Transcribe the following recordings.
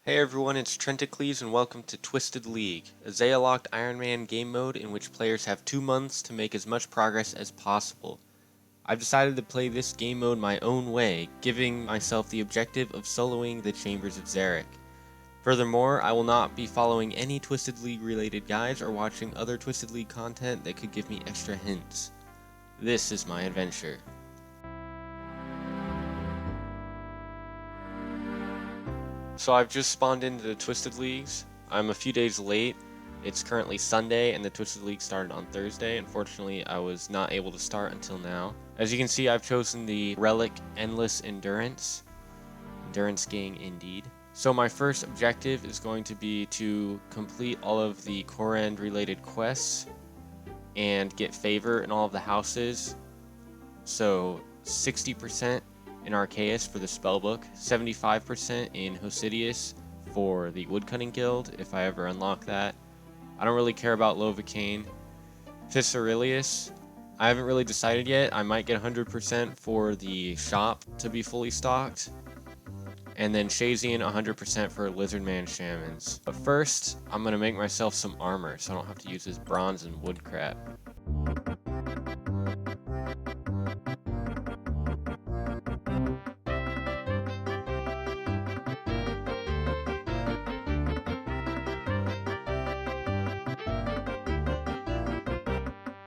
Hey everyone, it's Trenticles and welcome to Twisted League, a Zaya-locked Iron Man game mode in which players have 2 months to make as much progress as possible. I've decided to play this game mode my own way, giving myself the objective of soloing the Chambers of Zarek. Furthermore, I will not be following any Twisted League related guides or watching other Twisted League content that could give me extra hints. This is my adventure. So I've just spawned into the Twisted Leagues. I'm a few days late. It's currently Sunday and the Twisted League started on Thursday. Unfortunately, I was not able to start until now. As you can see, I've chosen the Relic Endless Endurance. Endurance gang indeed. So my first objective is going to be to complete all of the core end related quests and get favor in all of the houses. So 60% in Arceus for the spellbook, 75% in Hosidius for the woodcutting guild if I ever unlock that. I don't really care about Lovacane. Fissarilius, I haven't really decided yet. I might get 100% for the shop to be fully stocked. And then Shazian 100% for Lizardman Shamans. But first, I'm going to make myself some armor so I don't have to use this bronze and wood crap.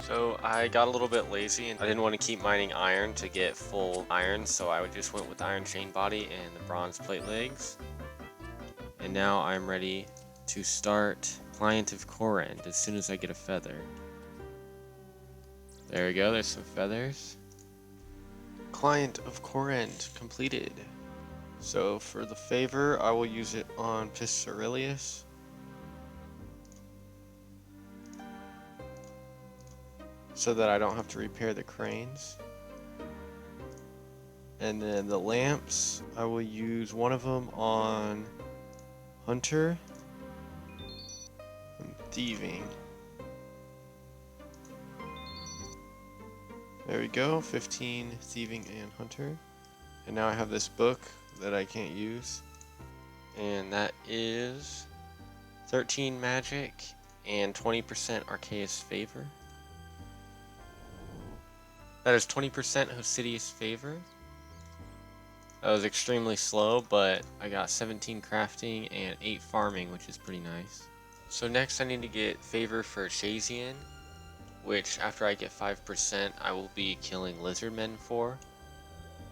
So I got a little bit lazy and I didn't want to keep mining iron to get full iron, so I just went with iron chain body and the bronze plate legs. And now I'm ready to start Client of Core End as soon as I get a feather. There we go, there's some feathers. Client of Core End completed. So for the favor, I will use it on Fissarilius. So that I don't have to repair the cranes. And then the lamps, I will use one of them on Hunter and Thieving. There we go, 15 Thieving and Hunter. And now I have this book that I can't use. And that is 13 magic and 20% Arceus favor. That is 20% Hosidius favor. That was extremely slow, but I got 17 crafting and 8 farming, which is pretty nice. So next I need to get favor for Shazian, which after I get 5% I will be killing lizardmen for,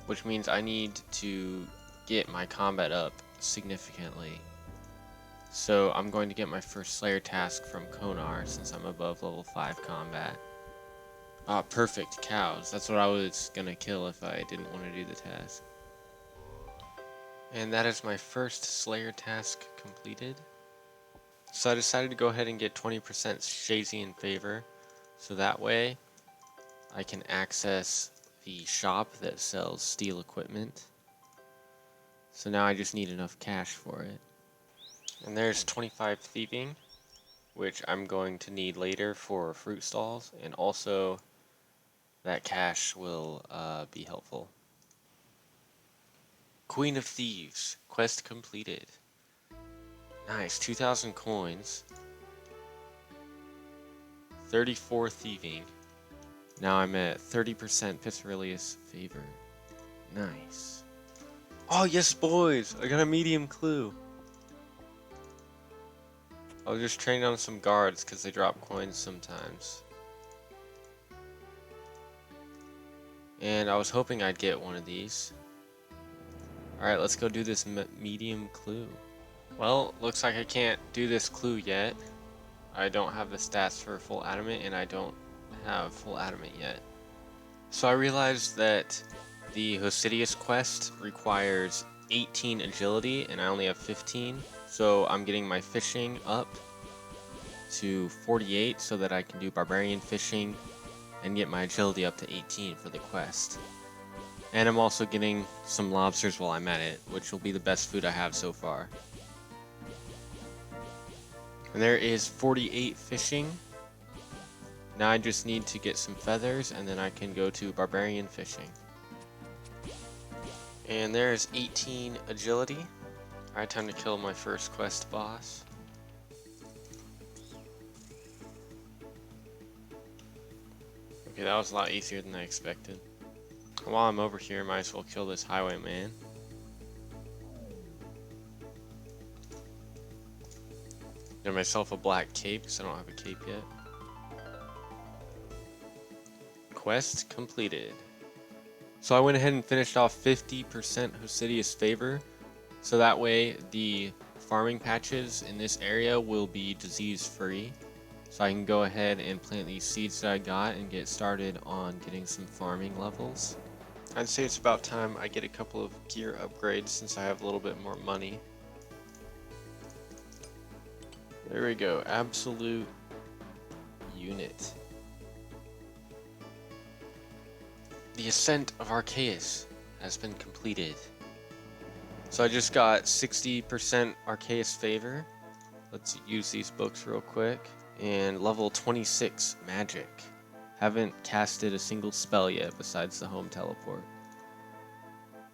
which means I need to get my combat up significantly. So I'm going to get my first Slayer task from Konar since I'm above level 5 combat. Ah, perfect, cows. That's what I was gonna kill if I didn't want to do the task. And that is my first Slayer task completed. So I decided to go ahead and get 20% Shazian favor, so that way I can access the shop that sells steel equipment. So now I just need enough cash for it. And there's 25 thieving, which I'm going to need later for fruit stalls, and also that cash will be helpful. Queen of Thieves, quest completed. Nice, 2,000 coins. 34 thieving. Now I'm at 30% Fissarilius favor. Nice. Oh yes boys, I got a medium clue. I was just training on some guards because they drop coins sometimes. And I was hoping I'd get one of these. Alright, let's go do this medium clue. Well, looks like I can't do this clue yet. I don't have the stats for full adamant and I don't have full adamant yet. So I realized that the Hosidius quest requires 18 agility and I only have 15. So I'm getting my fishing up to 48 so that I can do barbarian fishing and get my agility up to 18 for the quest. And I'm also getting some lobsters while I'm at it, which will be the best food I have so far. And there is 48 fishing. Now I just need to get some feathers and then I can go to barbarian fishing. And there's 18 agility. Alright, time to kill my first quest boss. Okay, that was a lot easier than I expected. While I'm over here, might as well kill this highwayman. Get myself a black cape, because I don't have a cape yet. Quest completed. So I went ahead and finished off 50% Hosidius favor. So that way the farming patches in this area will be disease free. So I can go ahead and plant these seeds that I got and get started on getting some farming levels. I'd say it's about time I get a couple of gear upgrades since I have a little bit more money. There we go, absolute unit. The Ascent of Arceus has been completed. So I just got 60% Arceus favor. Let's use these books real quick. And level 26 magic. Haven't casted a single spell yet besides the home teleport.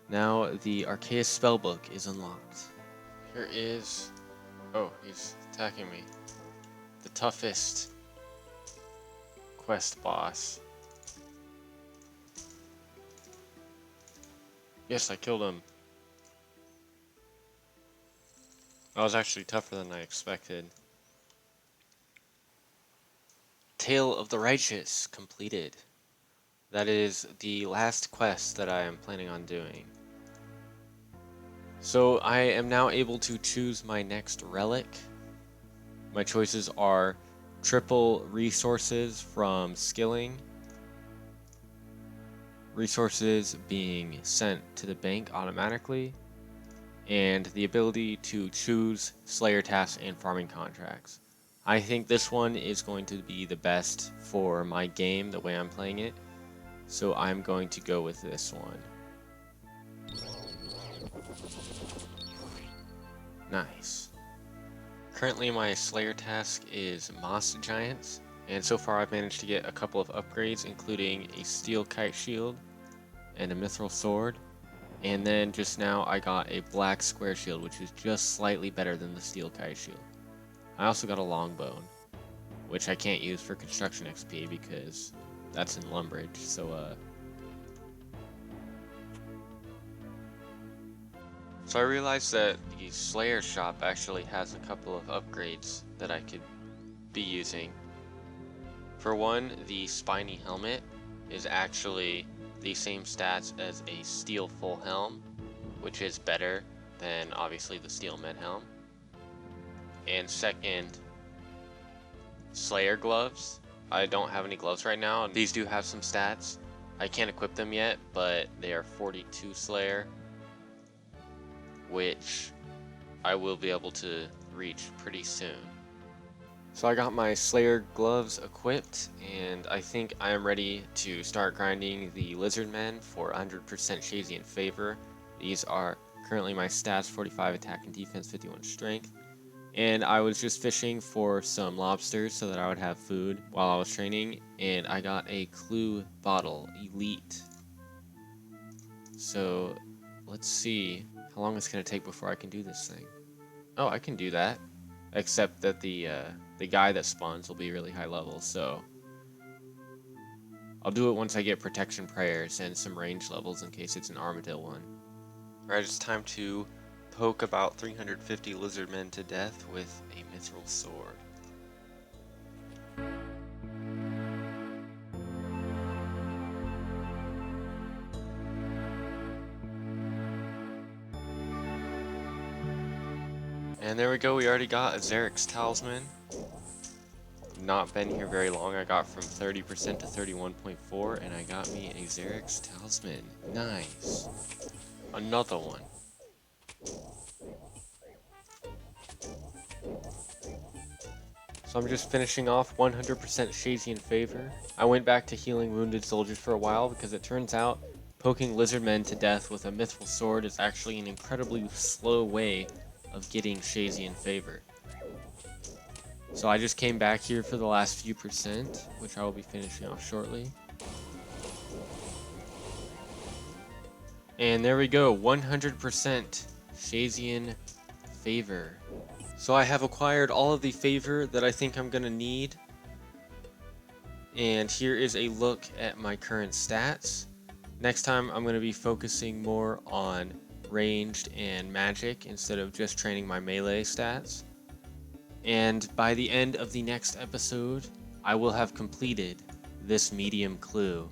Now the Arceus spellbook is unlocked. Here is... Oh, he's attacking me. The toughest quest boss. Yes, I killed him. That was actually tougher than I expected. Tale of the Righteous completed. That is the last quest that I am planning on doing. So I am now able to choose my next relic. My choices are triple resources from skilling, resources being sent to the bank automatically, and the ability to choose Slayer tasks and farming contracts. I think this one is going to be the best for my game, the way I'm playing it, so I'm going to go with this one. Nice. Currently my Slayer task is Moss Giants, and so far I've managed to get a couple of upgrades, including a Steel Kite Shield and a Mithril Sword. And then just now I got a Black Square Shield, which is just slightly better than the Steel Kite Shield. I also got a Longbone, which I can't use for Construction XP because that's in Lumbridge, so I realized that the Slayer shop actually has a couple of upgrades that I could be using. For one, the Spiny Helmet is actually the same stats as a Steel Full Helm, which is better than obviously the Steel Med Helm. And second, Slayer Gloves. I don't have any gloves right now. These do have some stats. I can't equip them yet, but they are 42 Slayer, which I will be able to reach pretty soon. So I got my Slayer gloves equipped, and I think I am ready to start grinding the Lizardmen for 100% Shazian favor. These are currently my stats: 45 attack and defense, 51 strength. And I was just fishing for some lobsters so that I would have food while I was training, and I got a Clue Bottle Elite. So let's see how long it's going to take before I can do this thing. Oh, I can do that. Except that the guy that spawns will be really high level, so I'll do it once I get protection prayers and some range levels in case it's an Armadillo one. Alright, it's time to poke about 350 lizardmen to death with a mithril sword. And there we go, we already got a Xerix Talisman. Not been here very long. I got from 30% to 31.4, and I got me a Xerix Talisman. Nice. Another one. So I'm just finishing off 100% Shazian favor. I went back to healing wounded soldiers for a while because it turns out poking lizardmen to death with a mithril sword is actually an incredibly slow way of getting Shazian favor. So I just came back here for the last few percent, which I will be finishing off shortly. And there we go, 100% Shazian favor. So I have acquired all of the favor that I think I'm gonna need. And here is a look at my current stats. Next time I'm going to be focusing more on ranged and magic instead of just training my melee stats. And by the end of the next episode, I will have completed this medium clue.